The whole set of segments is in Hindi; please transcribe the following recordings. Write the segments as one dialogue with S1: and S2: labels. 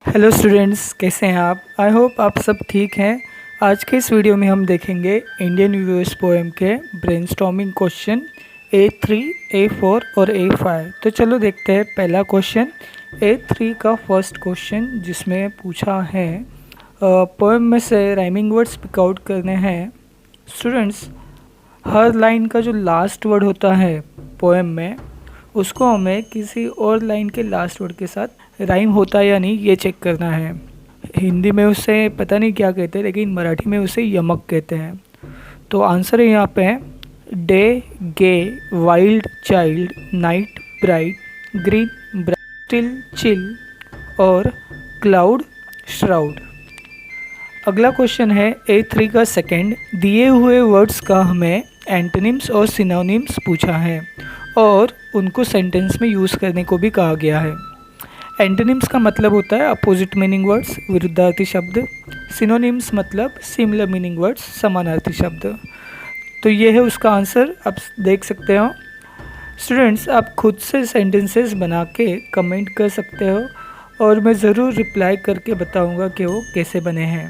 S1: हेलो स्टूडेंट्स, कैसे हैं आप? आई होप आप सब ठीक हैं। आज के इस वीडियो में हम देखेंगे इंडियन यूएस पोएम के ब्रेनस्टॉर्मिंग क्वेश्चन A3, A4 और A5। तो चलो देखते हैं पहला क्वेश्चन A3 का फर्स्ट क्वेश्चन, जिसमें पूछा है पोएम में से राइमिंग वर्ड्स पिक आउट करने हैं। स्टूडेंट्स, हर लाइन का जो लास्ट वर्ड होता है पोएम में, उसको हमें किसी और लाइन के लास्ट वर्ड के साथ राइम होता है या नहीं, ये चेक करना है। हिंदी में उसे पता नहीं क्या कहते हैं, लेकिन मराठी में उसे यमक कहते हैं। तो आंसर है यहाँ पे day, gay, wild, child, night, bright, green, bright, still, chill और क्लाउड, श्राउड। अगला क्वेश्चन है A3 का सेकंड। दिए हुए वर्ड्स का हमें एंटोनिम्स और सिनोनिम्स पूछा है और उनको सेंटेंस में यूज़ करने को भी कहा गया है। एंटोनिम्स का मतलब होता है अपोजिट मीनिंग वर्ड्स, विरुद्धार्थी शब्द। सिनोनिम्स मतलब सिमिलर मीनिंग वर्ड्स, समानार्थी शब्द। तो ये है उसका आंसर, आप देख सकते हो। स्टूडेंट्स, आप खुद से सेंटेंसेस बना के कमेंट कर सकते हो और मैं ज़रूर रिप्लाई करके बताऊंगा कि वो कैसे बने हैं।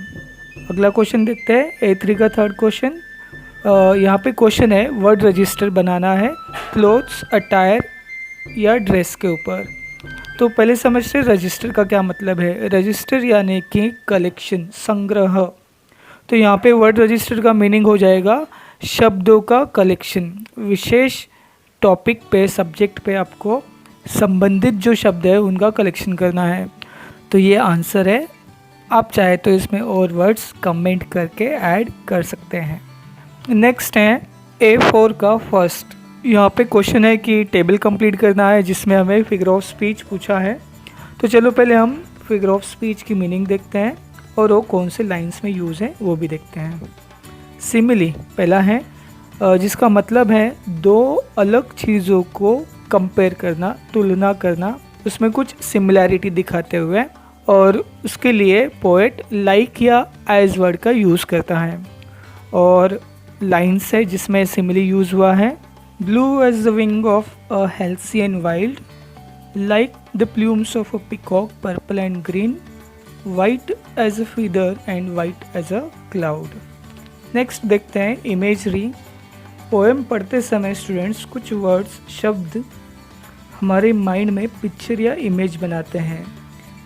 S1: अगला क्वेश्चन देखते हैं A3 का थर्ड क्वेश्चन। यहाँ पे क्वेश्चन है वर्ड रजिस्टर बनाना है क्लोथ्स, अटायर या ड्रेस के ऊपर। तो पहले समझते हैं रजिस्टर का क्या मतलब है। रजिस्टर यानी कि कलेक्शन, संग्रह। तो यहाँ पे वर्ड रजिस्टर का मीनिंग हो जाएगा शब्दों का कलेक्शन। विशेष टॉपिक पे, सब्जेक्ट पे आपको संबंधित जो शब्द है उनका कलेक्शन करना है। तो ये आंसर है। आप चाहे तो इसमें और वर्ड्स कमेंट करके ऐड कर सकते हैं। नेक्स्ट है A4 का फर्स्ट। यहाँ पे क्वेश्चन है कि टेबल कंप्लीट करना है, जिसमें हमें फिगर ऑफ स्पीच पूछा है। तो चलो पहले हम फिगर ऑफ स्पीच की मीनिंग देखते हैं और वो कौन से लाइंस में यूज़ है वो भी देखते हैं। सिमिली पहला है, जिसका मतलब है दो अलग चीज़ों को कंपेयर करना, तुलना करना, उसमें कुछ सिमिलैरिटी दिखाते हुए, और उसके लिए पोएट लाइक या एज वर्ड का यूज़ करता है। और लाइन्स है जिसमें सिमिली यूज़ हुआ है। Blue as the wing of a halcyon wild, like the plumes of a peacock, purple and green, white as a feather and white as a cloud. Next देखते हैं इमेजरी। पोएम पढ़ते समय स्टूडेंट्स कुछ वर्ड्स, शब्द हमारे माइंड में पिक्चर या इमेज बनाते हैं।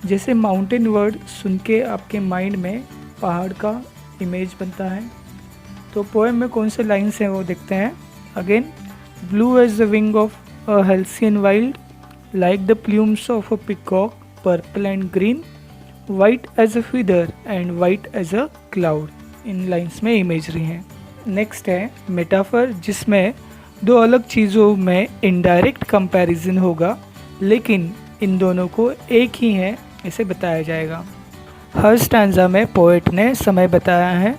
S1: जैसे माउंटेन वर्ड सुन के आपके माइंड में पहाड़ का इमेज बनता है। तो पोएम में कौन से लाइन्स हैं वो देखते हैं। Again, blue as the wing of a halcyon wild, like the plumes of a peacock, purple and green, white as a feather and white as a cloud. इन लाइन्स में इमेजरी हैं। नेक्स्ट है मेटाफर, जिसमें दो अलग चीज़ों में इनडायरेक्ट कंपैरिजन होगा, लेकिन इन दोनों को एक ही है ऐसे बताया जाएगा। हर स्टैंजा में पोएट ने समय बताया है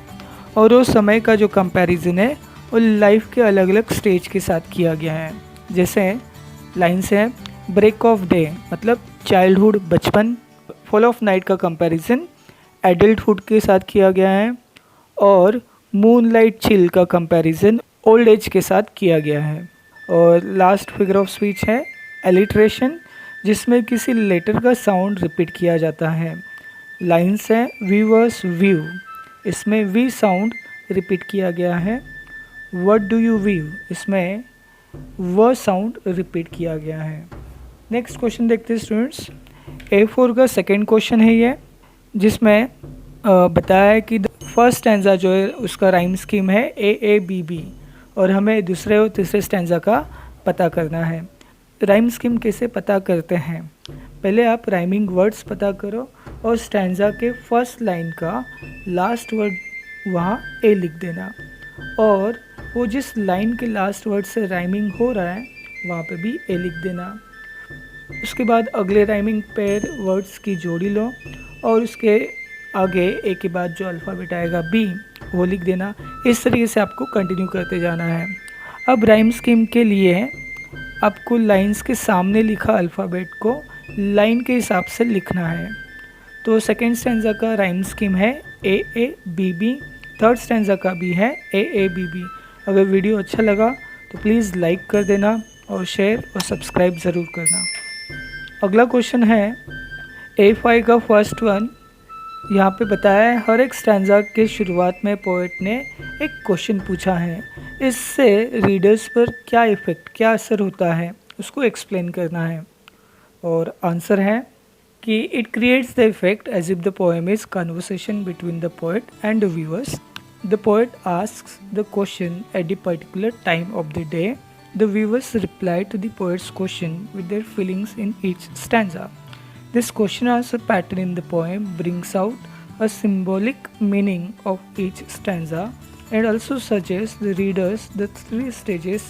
S1: और वो समय का जो कंपैरिजन है वो लाइफ के अलग अलग स्टेज के साथ किया गया है। जैसे लाइन्स है, ब्रेक ऑफ डे मतलब चाइल्डहुड, बचपन। फॉल ऑफ नाइट का कंपैरिजन एडल्टहुड के साथ किया गया है। और मूनलाइट चिल का कंपैरिजन ओल्ड एज के साथ किया गया है। और लास्ट फिगर ऑफ स्पीच है एलिट्रेशन, जिसमें किसी लेटर का साउंड रिपीट किया जाता है। लाइन्स है व्यूअर्स व्यू, इसमें वी साउंड रिपीट किया गया है। व्हाट डू यू व्यू, इसमें व साउंड रिपीट किया गया है। नेक्स्ट क्वेश्चन देखते हैं स्टूडेंट्स। A4 का सेकेंड क्वेश्चन है ये, जिसमें बताया है कि फर्स्ट स्टैंजा जो है उसका राइम स्कीम है AABB, और हमें दूसरे और तीसरे स्टैंजा का पता करना है। राइम स्कीम कैसे पता करते हैं? पहले आप राइमिंग वर्ड्स पता करो और स्टैंजा के फर्स्ट लाइन का लास्ट वर्ड वहाँ ए लिख देना, और वो जिस लाइन के लास्ट वर्ड से राइमिंग हो रहा है वहाँ पे भी ए लिख देना। उसके बाद अगले राइमिंग पेयर वर्ड्स की जोड़ी लो और उसके आगे ए के बाद जो अल्फ़ाबेट आएगा बी, वो लिख देना। इस तरीके से आपको कंटिन्यू करते जाना है। अब राइम स्कीम के लिए आपको लाइंस के सामने लिखा अल्फ़ाबेट को लाइन के हिसाब से लिखना है। तो सेकेंड स्टैंजा का राइम स्कीम है AABB, थर्ड स्टैंजा का भी है AABB। अगर वीडियो अच्छा लगा तो प्लीज़ लाइक कर देना और शेयर और सब्सक्राइब ज़रूर करना। अगला क्वेश्चन है A5 का फर्स्ट वन यहाँ पे बताया है, हर एक स्टैंजा के शुरुआत में पोएट ने एक क्वेश्चन पूछा है, इससे रीडर्स पर क्या इफ़ेक्ट, क्या असर होता है, उसको एक्सप्लेन करना है। और आंसर है कि it creates the effect as if the poem is conversation between the poet and the viewers. The poet asks the question at the particular time of the day. The viewers reply to the poet's question with their feelings in each stanza. This question answer pattern in the poem brings out a symbolic meaning of each stanza and also suggests the readers the three stages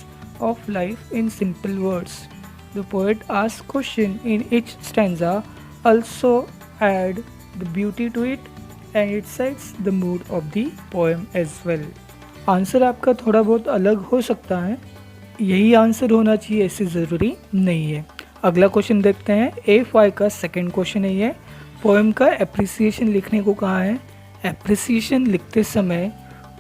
S1: of life in simple words. The poet asks question in each stanza also add the beauty to it and it sets the mood of the poem as well. Answer आपका थोड़ा बहुत अलग हो सकता है, यही आंसर होना चाहिए ऐसे ज़रूरी नहीं है। अगला क्वेश्चन देखते हैं। A5 का सेकंड क्वेश्चन है ये, पोएम का एप्रिसिएशन लिखने को कहा है। एप्रिसिएशन लिखते समय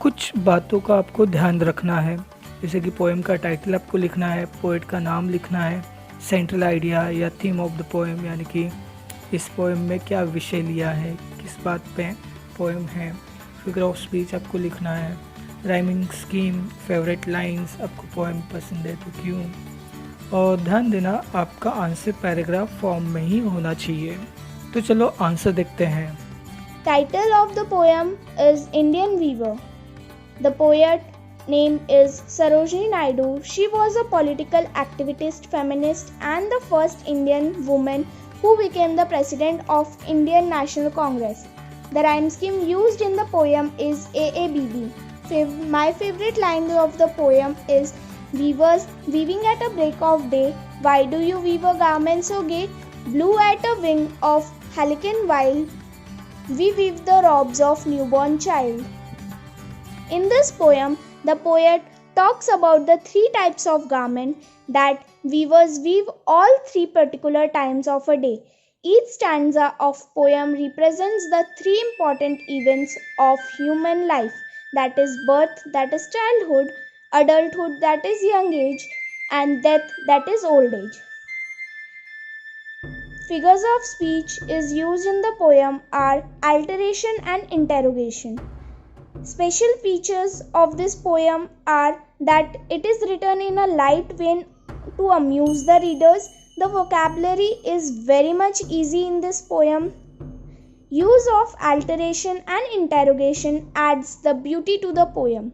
S1: कुछ बातों का आपको ध्यान रखना है, जैसे कि पोएम का टाइटल आपको लिखना है, पोएट का नाम लिखना है, सेंट्रल आइडिया या थीम ऑफ द पोएम, यानी कि इस पोएम में क्या विषय लिया है, किस बात पे पोएम है, फिगर ऑफ स्पीच आपको लिखना है, राइमिंग स्कीम, फेवरेट लाइंस, आपको पोएम पसंद है तो क्यों, और ध्यान देना आपका आंसर पैराग्राफ फॉर्म में ही होना चाहिए। तो चलो आंसर देखते हैं।
S2: Title of the poem is Indian Weaver. The poet name is Sarojini Naidu. She was a political activist, feminist and the first Indian woman who became the president of Indian National Congress. The rhyme scheme used in the poem is AABB. My favorite line of the poem is Weavers weaving at a break of day, why do you weave a garment so gay? Blue at a wing of halcyon wild, we weave the robes of newborn child. In this poem, the poet talks about the three types of garment that weavers weave all three particular times of a day. Each stanza of poem represents the three important events of human life, that is birth, that is childhood, adulthood, that is young age, and death, that is old age. Figures of speech is used in the poem are alteration and interrogation. Special features of this poem are that it is written in a light vein to amuse the readers. The vocabulary is very much easy in this poem. Use of alteration and interrogation adds the beauty to the poem.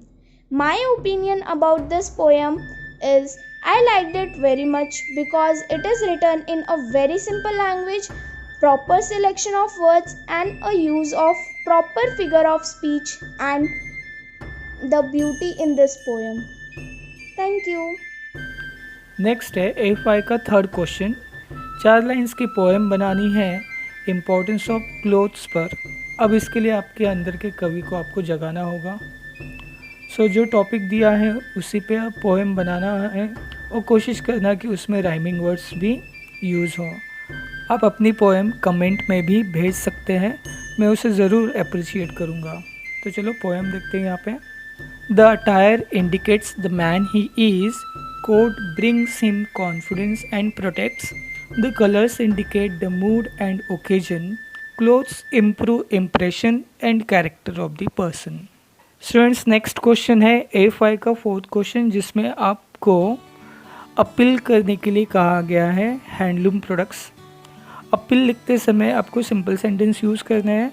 S2: My opinion about this poem is I liked it very much because it is written in a very simple language, proper selection of words and a use of proper figure of speech and the beauty in this poem. Thank you.
S1: Next है A5 का थर्ड क्वेश्चन। 4 लाइंस की पोएम बनानी है इम्पोर्टेंस ऑफ क्लोथ्स पर। अब इसके लिए आपके अंदर के कवि को आपको जगाना होगा। जो टॉपिक दिया है उसी पे पोएम बनाना है और कोशिश करना कि उसमें राइमिंग वर्ड्स भी यूज़ हो। आप अपनी पोएम कमेंट में भी भेज सकते हैं, मैं उसे ज़रूर अप्रिशिएट करूँगा। तो चलो पोएम देखते हैं यहाँ पे। The attire indicates the man he is, coat brings him confidence and protects, the colours indicate the mood and occasion, clothes improve impression and character of the person. Students, next question है A5 का फोर्थ क्वेश्चन, जिसमें आपको अपील करने के लिए कहा गया है हैंडलूम प्रोडक्ट्स। अपील लिखते समय आपको सिंपल सेंटेंस यूज़ करना है,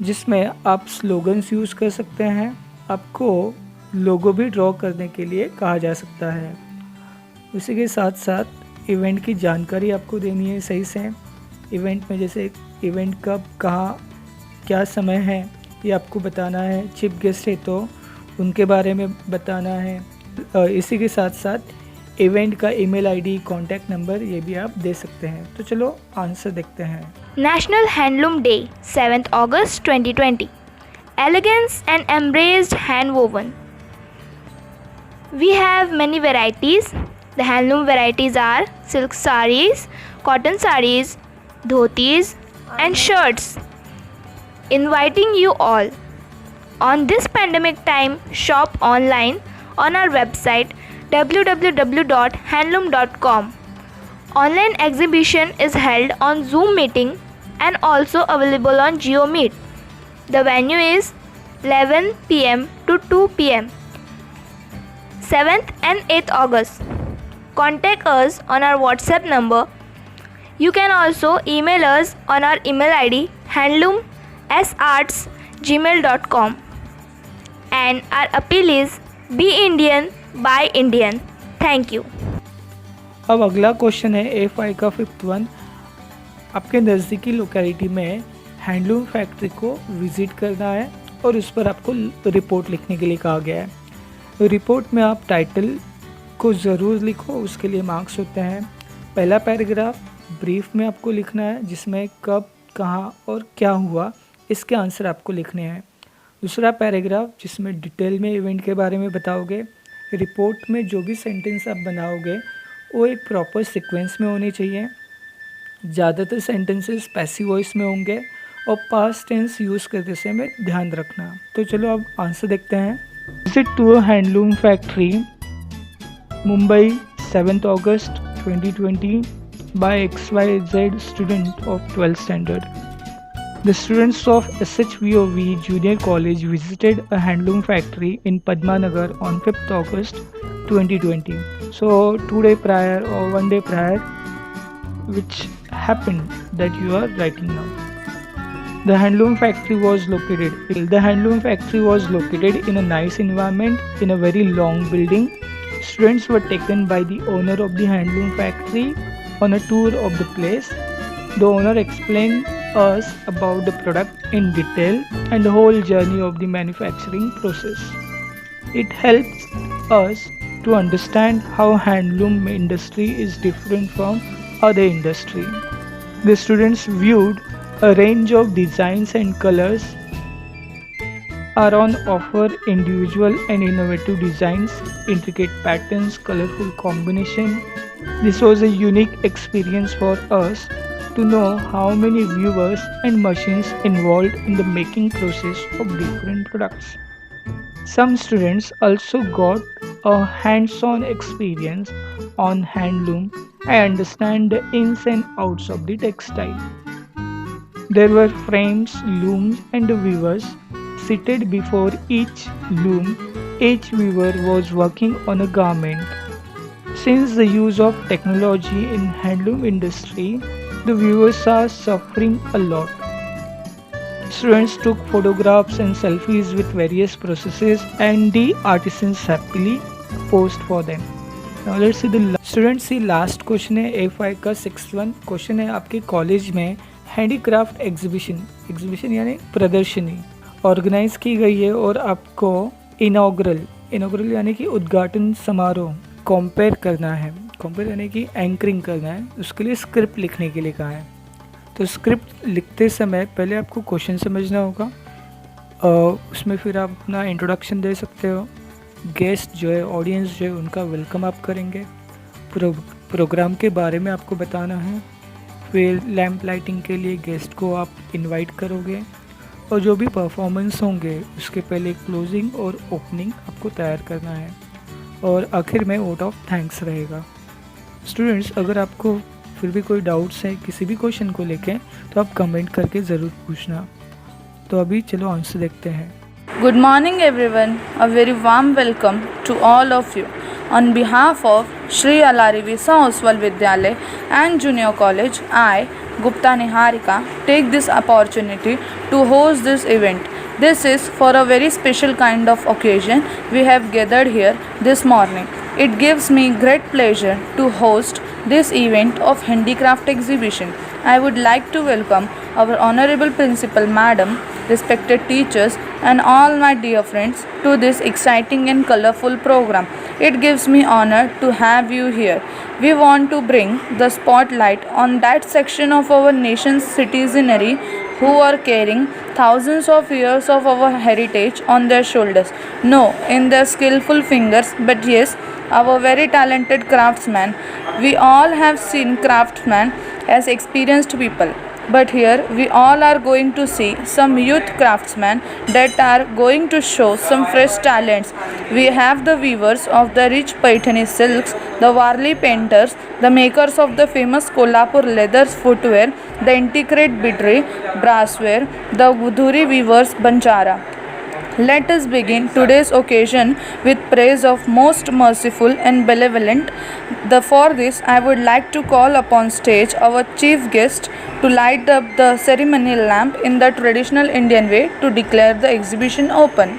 S1: जिसमें आप स्लोगन्स यूज़ कर सकते हैं। आपको लोगो भी ड्रॉ करने के लिए कहा जा सकता है। उसी के साथ साथ इवेंट की जानकारी आपको देनी है सही से। इवेंट में जैसे इवेंट कब, कहाँ, क्या समय है, ये आपको बताना है। चीफ गेस्ट है तो उनके बारे में बताना है। इसी के साथ साथ इवेंट का ईमेल आईडी, कॉन्टैक्ट नंबर ये भी आप दे सकते हैं। तो चलो आंसर देखते हैं।
S3: National handloom day 7th August 2020. Elegance and embraced hand woven. We have many varieties. The handloom varieties are silk sarees, cotton sarees, dhotis and shirts. Inviting you all on this pandemic time, shop online on our website www.handloom.com. Online exhibition is held on Zoom meeting and also available on JioMeet. The venue is 11 pm to 2 pm, 7th and 8th August. Contact us on our WhatsApp number. You can also email us on our email ID handloomsarts@gmail.com. And our appeal is be Indian, buy Indian. Thank you.
S1: अब अगला क्वेश्चन है A5 का 5th वन। आपके नज़दीकी लोकेलिटी में हैंडलूम फैक्ट्री को विज़िट करना है और उस पर आपको रिपोर्ट लिखने के लिए कहा गया है। रिपोर्ट में आप टाइटल को ज़रूर लिखो, उसके लिए मार्क्स होते हैं। पहला पैराग्राफ ब्रीफ में आपको लिखना है, जिसमें कब, कहाँ और क्या हुआ इसके आंसर आपको लिखने हैं। दूसरा पैराग्राफ जिसमें डिटेल में इवेंट के बारे में बताओगे। रिपोर्ट में जो भी सेंटेंस आप बनाओगे वो एक प्रॉपर सीक्वेंस में होने चाहिए। ज़्यादातर सेंटेंसेस पैसिव वॉइस में होंगे और पास्ट टेंस यूज़ करते समय ध्यान रखना। तो चलो अब आंसर देखते हैं। Visit to a handloom factory, Mumbai, 7th August 2020 by XYZ student of 12th standard. The students of SHVOV Junior College visited a handloom factory in Padmanagar on 5th August 2020. So 2 days prior or 1 day prior, which happened that you are writing now. The handloom factory was located in a nice environment in a very long building. Students were taken by the owner of the handloom factory on a tour of the place. The owner explained us about the product in detail and the whole journey of the manufacturing process. It helps us to understand how handloom industry is different from other industry. The students viewed a range of designs and colors are on offer. Individual and innovative designs, intricate patterns, colorful combination. This was a unique experience for us to know how many viewers and machines involved in the making process of different products. Some students also got a hands-on experience on handloom and understand the ins and outs of the textile. There were frames, looms and weavers seated before each loom. Each weaver was working on a garment. Since the use of technology in handloom industry, the viewers are suffering a lot. Students took photographs and selfies with various processes and the artisans happily posed for them. Now let's see the students see last question है A5 का 6th वन। क्वेश्चन है आपके कॉलेज में हैंडीक्राफ्ट एग्जीबिशन यानी प्रदर्शनी ऑर्गेनाइज की गई है और आपको इनॉग्रल यानी कि उद्घाटन समारोह कंपेयर करना है। कंपेयर यानी कि एंकरिंग करना है, उसके लिए स्क्रिप्ट लिखने के लिए कहा है। तो स्क्रिप्ट लिखते समय पहले आपको क्वेश्चन समझना होगा, उसमें फिर आप अपना इंट्रोडक्शन दे सकते हो। गेस्ट जो है, ऑडियंस जो है, उनका वेलकम आप करेंगे। प्रोग्राम के बारे में आपको बताना है। फिर लैंप लाइटिंग के लिए गेस्ट को आप इनवाइट करोगे और जो भी परफॉर्मेंस होंगे उसके पहले क्लोजिंग और ओपनिंग आपको तैयार करना है और आखिर में वोट ऑफ थैंक्स रहेगा। स्टूडेंट्स, अगर आपको फिर भी कोई डाउट्स है किसी भी क्वेश्चन को लेके तो आप कमेंट करके ज़रूर पूछना। तो अभी चलो आंसर देखते हैं।
S4: Good morning everyone, a very warm welcome to all of you. On behalf of Shri Alari Visa Oswal Vidyalay and Junior College, I, Gupta Niharika, take this opportunity to host this event. This is for a very special kind of occasion we have gathered here this morning. It gives me great pleasure to host this event of handicraft exhibition. I would like to welcome our Honorable Principal Madam, respected teachers and all my dear friends to this exciting and colorful program. It gives me honor to have you here. We want to bring the spotlight on that section of our nation's citizenry who are carrying thousands of years of our heritage on their shoulders. No, in their skillful fingers, but yes, our very talented craftsmen. We all have seen craftsmen as experienced people. But here we all are going to see some youth craftsmen that are going to show some fresh talents. We have the weavers of the rich Paithani silks, the Warli painters, the makers of the famous Kolhapur leathers footwear, the intricate bidri, brassware, the Dhuri weavers Banjara. Let us begin today's occasion with praise of most merciful and benevolent. For this, I would like to call upon stage our chief guest to light up the ceremonial lamp in the traditional Indian way to declare the exhibition open.